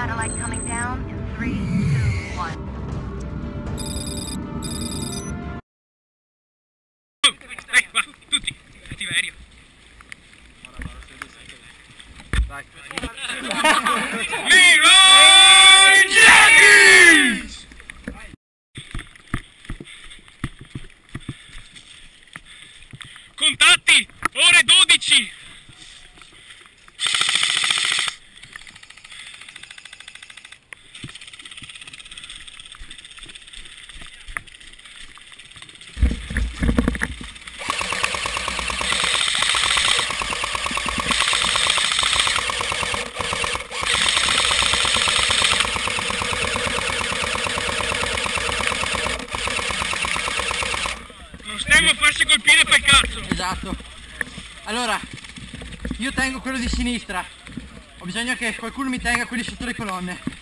Satellite coming down in 3, 2, 1. Va, tutti, attiva aereo. Dai. Leroy Jenkins! Contatti, ore 12. A farsi colpire per cazzo. Esatto. Allora, io tengo quello di sinistra. Ho bisogno che qualcuno mi tenga quelli sotto le colonne.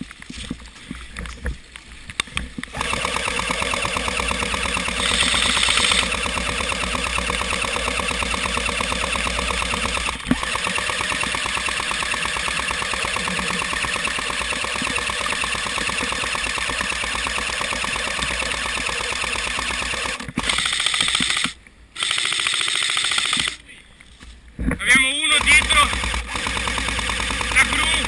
Abbiamo uno dietro la gru.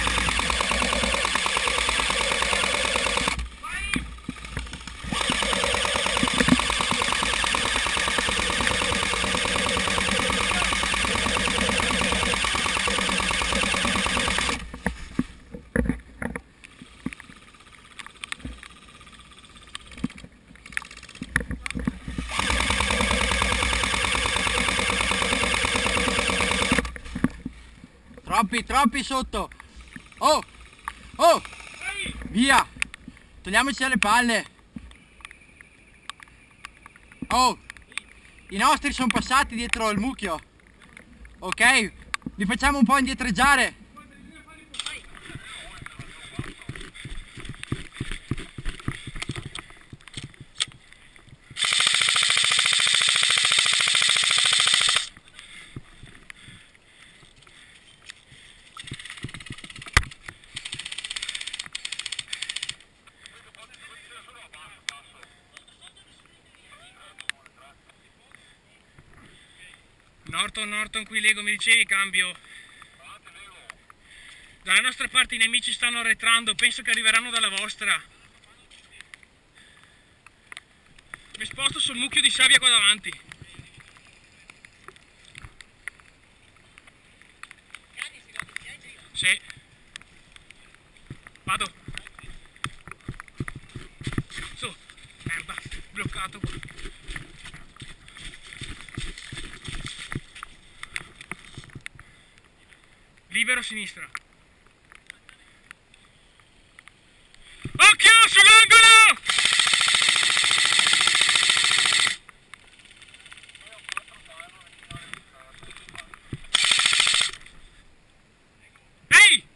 Troppi sotto. Oh, via. Togliamoci dalle palle. Oh, i nostri sono passati dietro il mucchio. Ok, li facciamo un po' indietreggiare. Norton, qui Lego, mi dicevi, cambio. Dalla nostra parte i nemici stanno arretrando, penso che arriveranno dalla vostra. Mi sposto sul mucchio di sabbia qua davanti. Sì. Vado. Su. Merda, bloccato qua. Libero a sinistra. Occhio sull'angolo! Ehi!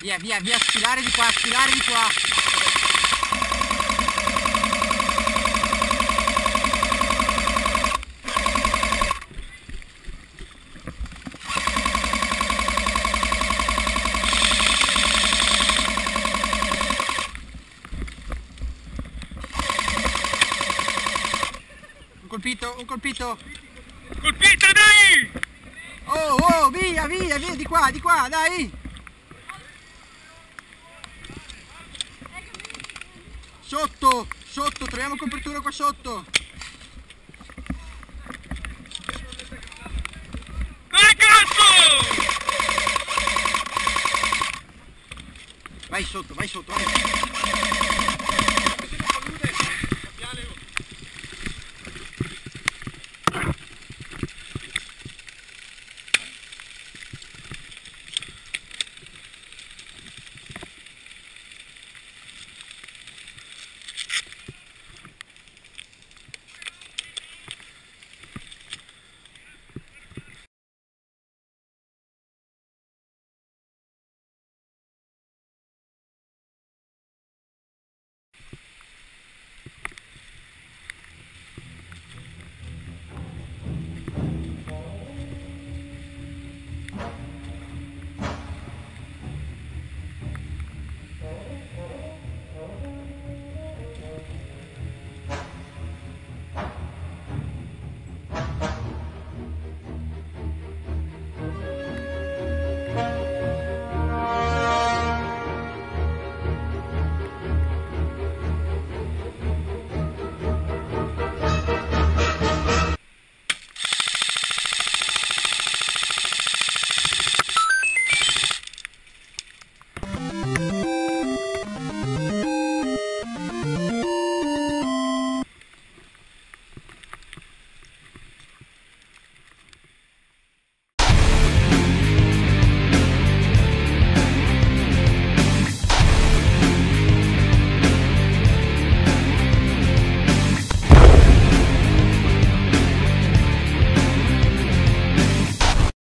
Via, via, via, sfilare di qua, sfilare di qua. Un colpito, un colpito. Colpito, dai! Oh, oh, via, via, via, di qua, dai. Sotto, sotto, troviamo copertura qua sotto. Dai, cazzo! Vai sotto, vai.